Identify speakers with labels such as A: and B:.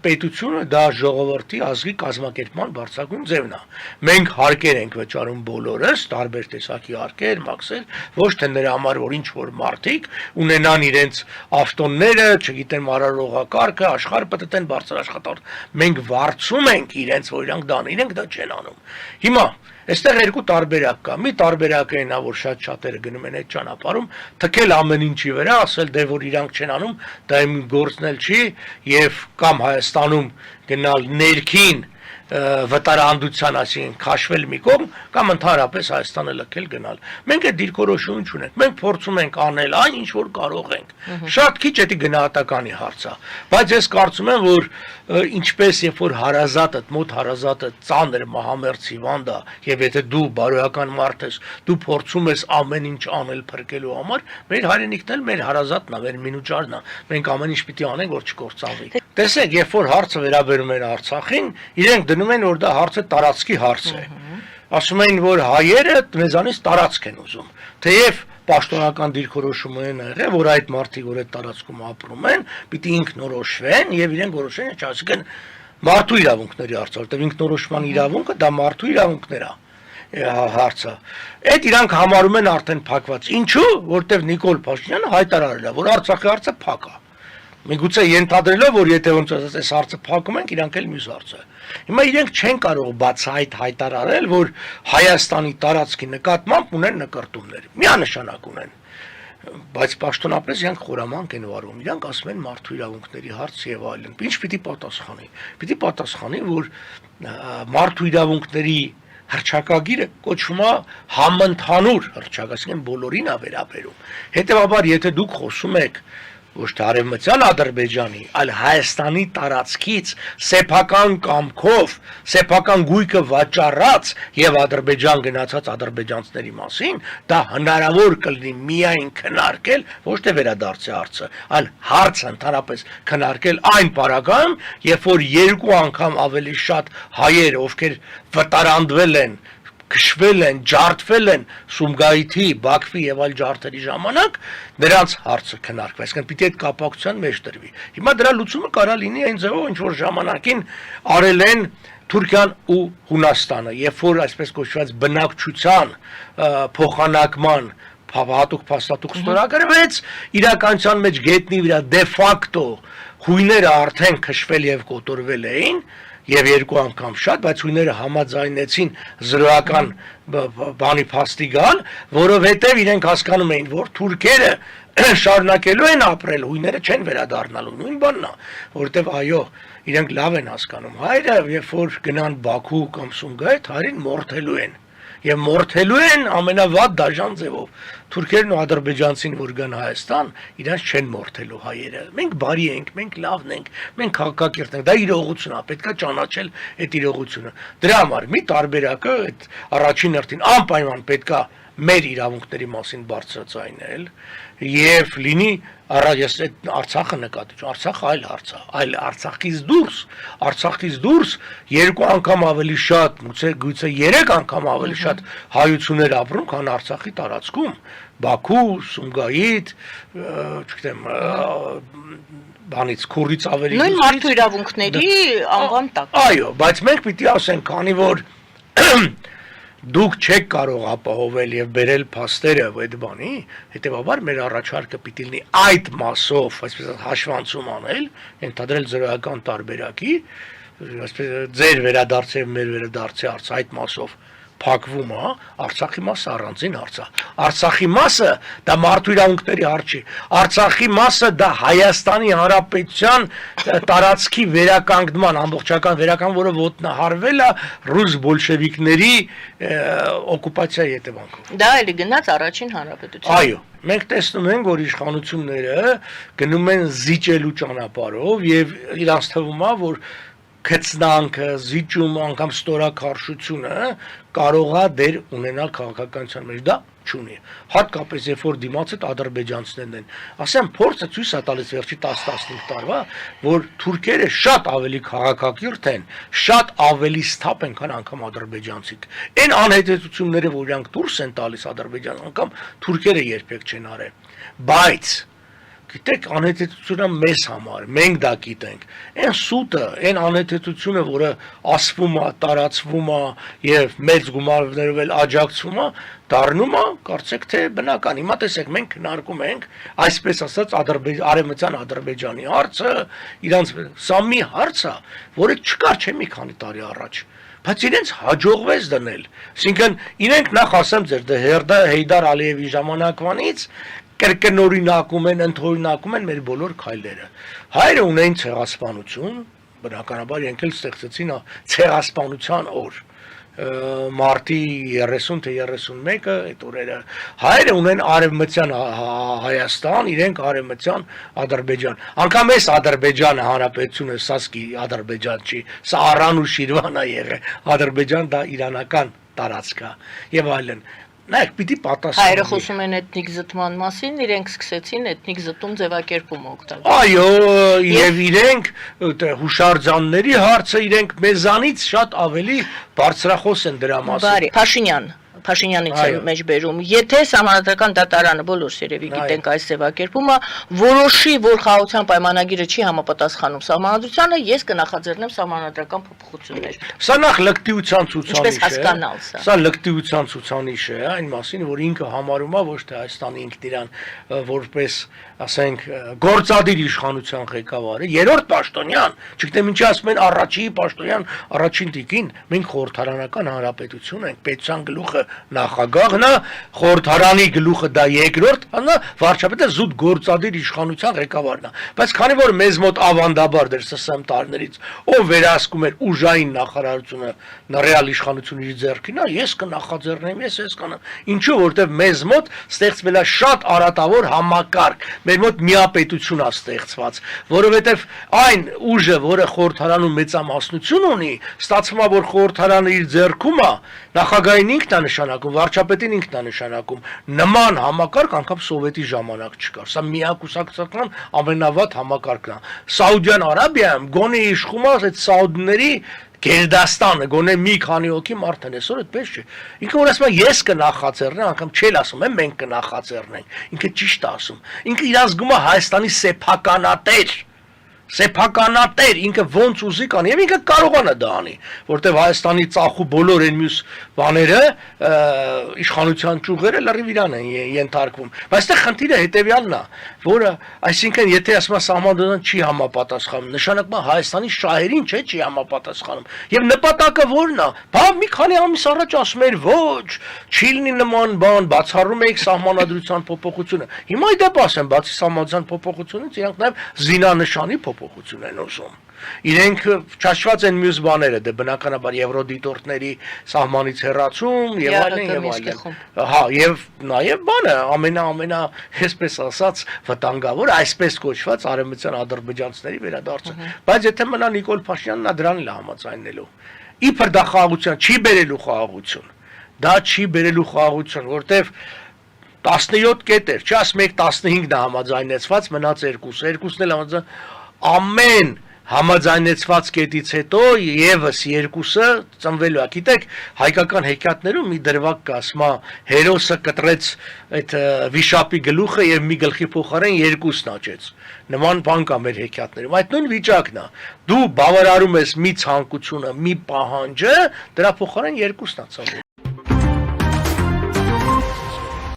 A: պետությունը դա ժողովրդի ազգի կազմակերպման բարձրագույն ձևն է։ Մենք հարկեր ենք վճարում բոլորս, տարբեր տեսակի հարկեր, մաքսեր, ոչ թե նրա համար, որ ինչ որ մարդիկ ունենան իրենց աշտոնները, չգիտեմ, արարողակարգը, աշխարհ պատտեն բարձր աշխատանք։ Մենք վարձում ենք իրենց, որ իրանք դան, իրենք դա չեն անում։ Հիմա այստեղ երկու տարբերակ կա։ Մի տարբերակը այն է, որ շատերը գնում են այդ ճանապարհում, թքել ամեն ինչի վրա, ասել դե որ իրանք չեն անում, դա իմ գործն էլ չի, եւ կամ Հայաստանում գնալ ներքին վտարանդության, այսինքն քաշվել մի կողմ, կամ ընդհանրապես Հայաստանը լքել գնալ։ Մենք այդ դիրքորոշություն չունենք։ Մենք փորձում ենք անել այն, ինչ որ կարող ենք։ Շատ քիչ էդի գնահատականի հարց է, բայց ես կարծում եմ, որ ինչպես երբ որ հարազատը, մոտ հարազատը ծանր մահամերձ հիվանդ է, եւ եթե դու բարոյական մարդ ես, դու փորձում ես ամեն ինչ անել փրկելու համար, մեր հայրենիքն էլ մեր հարազատն է, մեր մինուճարն է։ Մենք ամեն ինչ պիտի անենք, որ չկործանվի։ Տեսեք, երբ որ հարցը վերաբերում են Արցախին, իրենք դնում են, որ դա հարցը տարածքի հարց է։ Ասում են, որ հայերը մեզանից տարածք են ուզում։ Թեև պաշտոնական դիրքորոշումը են եղել, որ այդ մարդիկ, որ այդ տարածքում ապրում են, պիտի ինքնորոշվեն եւ իրենք որոշեն, այսինքն մարդու իրավունքների հարցը, որտեղ ինքնորոշման իրավունքը դա մարդու իրավունքներ է հարցը։ Այդ իրանք համարում են արդեն փակված։ Ինչու՞, որտեղ Նիկոլ Փաշինյանը հայտարարել է, որ Արցախի հարցը փակ է։ Միգուցե ենթադրելով, որ եթե ոնց ասած այս հարցը փակում ենք, իրանք էլ մյուս հարցը։ Հիմա իրենք չեն կարող բացահայտ հայտարարել, որ Հայաստանի տարածքի նկատմամբ ունեն նկարտումներ։ Միանշանակ ունեն։ Բայց պաշտոնապես իրանք խորամանկ են վարում։ Իրանք ասում են մարդու իրավունքների հարց եւ այլն։ Ինչ պիտի պատասխանի։ Պիտի պատասխանի, որ մարդու իրավունքների հռչակագիրը կոչվում է համընդհանուր հռչակ, այսինքն բոլորին է վերաբերում։ Հետևաբար, եթե դուք խոսում եք ոչ թե արևմտյան Ադրբեջանի, այլ Հայաստանի տարածքից սեփական կամքով, սեփական գույքը վաճառած եւ Ադրբեջան գնացած ադրբեջանցիների մասին, դա հնարավոր կլինի միայն քննարկել, ոչ թե վերադարձի հարցը, այլ հարցը ընդհանրապես քննարկել այն պարագայում, երբ որ երկու անգամ ավելի շատ հայեր, ովքեր վտարանդվել են, քշվել են, ջարդվել են Սումգայիթի, Բաքվի եւ այլ ջարդերի ժամանակ, նրանց հարցը քննարկվի, այսինքն պիտի այդ կապակցության մեջ դրվի։ Հիմա դրա լուծումը կարա լինի այն ձևով, ինչ որ ժամանակին արել են Թուրքիան ու Հունաստանը, երբ որ այսպես կոչված բնակչության փոխանակման հատուկ փաստաթուղթ ստորագրվեց, իրականության մեջ գետնի վրա դե ֆակտո հույները արդեն քշվել եւ կոտորվել էին, եւ երկու անգամ շատ, բայց հույները համաձայնեցին զրոյական բանի փաստի գալ, որովհետեւ իրենք հասկանում էին, որ թուրքերը շարունակելու են ապրել, հույները չեն վերադառնալու, նույն բանն է, որովհետեւ այո, իրենք լավ են հասկանում, հայրը երբ որ գնան Բաքու կամ Սումգայիթ, հայրին մորթելու են եւ մորթելու են ամենավատ դաժան ձևով։ Թուրքերն ու ադրբեջանցին, որ գան Հայաստան, իրանց չեն մորթելու հայերը։ Մենք բարի ենք, մենք լավն ենք, մենք քաղաքակիրթ ենք, դա իրողություն է, պետքա ճանաչել այդ իրողությունը։ Դրա համար մի տարբերակը այդ առաջին հերթին անպայման պետքա մեր իրավունքների մասին բարձրացնել եւ լինի ես այդ Արցախը նկատի չունեմ, Արցախը այլ հարց է, այլ Արցախից դուրս երկու անգամ ավելի շատ, գուցե 3 անգամ ավելի շատ հայություններ ապրում, քան Արցախի տարածքում, Բաքու, Սումգայիթ, չգիտեմ, բանից քուրդից ավելի
B: նույն մարդու իրավունքների անվան տակ։
A: Այո, բայց մենք պիտի ասենք, քանի որ դուք չեք կարող ապահովել եւ բերել փաստերը այդ բանի, հետեւաբար մեր առաջարկը պիտի լինի այդ մասով, այսպես հաշվանցում անել, ընդհանրել զրոյական տարբերակի, այսպես ձեր վերադարձը եւ մեր վերադարձի հարց այդ մասով փակվում է, Արցախի մասը առանձին հարց է։ Արցախի մասը դա մարդու իրավունքների հարց չի։ Արցախի մասը դա Հայաստանի Հանրապետության տարածքի վերականգնման, ամբողջական վերականգնման, որը ոտնահարվել է ռուս բոլշևիկների օկուպացիայի հետևանքով։
B: Դա էլի գնաց առաջին հանրապետություն։
A: Այո, մենք տեսնում ենք, որ իշխանությունները գնում են զիջելու ճանապարհով եւ իրանց թվում է, որ քծնանքը, զիջումը, անգամ ստորակարշությունը կարող է դեր ունենալ քաղաքականության մեջ, դա չունի։ Հատկապես երբ որ դիմացը ադրբեջանցիներն են, ասեմ փորձը ցույց է տալիս վերջի 10-15 տարվա, որ թուրքերը շատ ավելի քաղաքակիրթ են, շատ ավելի սթափ են, քան անգամ ադրբեջանցիք։ Այն անհետեցությունները, որ իրանք դուրս են տալիս Ադրբեջան, անգամ թուրքերը երբեք չեն արել։ Բայց Գիտեք, անհետեցությունը մեզ համար, մենք դա գիտենք։ Այն սուտը, այն անհետեցությունը, որը ասվում է, տարածվում է եւ մեծ գումարներով էլ աջակցվում է, դառնում է, կարծեք թե բնական։ Հիմա տեսեք, մենք քննարկում ենք, այսպես ասած, արևմտյան Ադրբեջանի հարցը, իրանց սա մի հարց է, որը չկար չէ մի քանի տարի առաջ։ Բայց իրենց հաջողվեց դնել։ Այսինքն իրենք նախ ասեմ ձեր Հեյդար Ալիևի ժամանակվանից կրկնօրինակում են, ընդօրինակում են մեր բոլոր քայլերը։ Հայերը ունեն ցեղասպանություն, բնականաբար իրենք էլ ստեղծեցին ցեղասպանության օր։ Մարտի 30 թե 31-ը այդ օրերը հայերը ունեն արևմտյան Հայաստան, իրենք արևմտյան Ադրբեջան։ Անկամ այս Ադրբեջանը հանրապետությունը Սասկի Ադրբեջան չի, սա Արան ու Շիրվան է եղել։ Ադրբեջան դա իրանական տարածք է եւ այլն։ Նայեք, պիտի պատասխանեն։
B: Հայերը խոսում են էթնիկ զտման մասին, իրենք սկսեցին էթնիկ զտում ձևակերպում օգտագործել։
A: Այո, եւ իրենք հուշարձանների հարցը իրենք մեզանից շատ ավելի բարձրախոս են դրա մասին։
B: Բարի, Փաշինյանից եմ մեջբերում։ Եթե Սահմանադրական դատարանը բոլորս երևի գիտենք այս ձևակերպումը, որոշի, որ խաղաղության պայմանագիրը չի համապատասխանում Սահմանադրությանը, ես կնախաձեռնեմ սահմանադրական փոփոխություններ։
A: Սա նախ լկտիության ցուցանիշ է։
B: Ինչպես հասկանալ սա։
A: Սա լկտիության ցուցանիշ է, այն մասին, որ ինքը համարում է ոչ թե Հայաստանի ինքն իրան որպես, ասենք, գործադիր իշխանության ղեկավարը, երրորդ պաշտոնյան, չգիտեմ ինչի ասում են առաջի պաշտոնյան, առաջին տիկին, մենք խորհրդարանական հանրապետություն ենք, պետության գլուխը նախագահն է, խորհրդարանի գլուխը դա երկրորդ, վարչապետը զուտ գործադիր իշխանության ղեկավարն է։ Բայց քանի որ մեզ մոտ ավանդաբար դեր ՍՍՄ տարիներից ով վերահսկում էր ուժային նախարարությունը նռեալ իշխանությունը իր ձեռքին է, ես կնախաձեռնեմ, ես կանեմ։ Ինչու, որտեվ մեզ մոտ ստեղծվել է շատ արատավոր համակարգ, մեր մոտ միապետություն է ստեղծված, որովհետև այն ուժը, որը խորհրդարանում մեծամասնություն ունի, ստացվում է, որ խորհրդարանը իր ձեռքում է, նախագահին ինքն է նշանակում, վարչապետին ինքն է նշանակում, նման համակարգ անգամ սովետի ժամանակ չկար, սա միակուսակցական ամենավատ համակարգն է։ Սաուդյան Արաբիայում գոնե իշխում է այդ սաուդների Գերդաստանը, գոնե մի քանի հոգի մարդ են, այսօր այդպես չէ։ Ինքը որ ասում է ես կնախաձեռնեմ, անգամ չել ասում եմ մենք կնախաձեռնենք, ինքը ճիշտ է ասում։ Ինքը իր ազգում է Հայաստանի սեփականատեր, ինքը ոնց ուզի կան, եւ ինքը կարողանա դա անի, որտեվ Հայաստանի ծախու բոլոր այն մյուս բաները իշխանության ճյուղերը լրիվ իրան են ենթարկվում։ Բայց այստեղ խնդիրը հետեւյալն է, որը, այսինքն, եթե ասում է սահմանադրական չի համապատասխանում, նշանակում է Հայաստանի շահերին չի համապատասխանում։ Եվ նպատակը ո՞րն է։ Բա մի քանի ամիս առաջ ասում էր ոչ, չի լինի նման բան, բացառում եք սահմանադրության փոփոխությունը։ Հիմա ի դեպ ասեմ, բացի սահմանադրության փոփոխությունից, իրանք նաև զինանշանի փոփոխություն են ուզում։ Իրենք չաշված են մյուս բաները, դե բնականաբար եվրոդիտորդների սահմանից հեռացում եւ այլն եւ այլն։ Հա, եւ նաեւ բանը ամենա, այսպես ասած, վտանգավոր, այսպես կոչված արևմտյան ադրբեջանցիների վերադարձը։ Բայց եթե մնա Նիկոլ Փաշինյանն նա դրան էլ համաձայնելու։ Իբր դա խաղաղության չի բերելու խաղաղություն։ Դա չի բերելու խաղաղություն, որտեվ 17 կետ էր, չասում եք 15-ն է համաձայնեցված, մնաց 2-ը, 2-ն էլ համաձայն ամեն համաձայնեցված կետից հետո եւս 2-ը ծնվելու է։ Գիտեք, հայկական հեքիաթներում մի դրվագ կա, ասում է հերոսը կտրեց այդ վիշապի գլուխը եւ մի գլխի փոխարեն 2-ն աճեց։ Նման բան կա մեր հեքիաթներում։ Այդ նույն վիճակն է։ Դու բավարարում ես մի ցանկությունը, մի պահանջը, դրա փոխարեն 2-ն է ծնվում։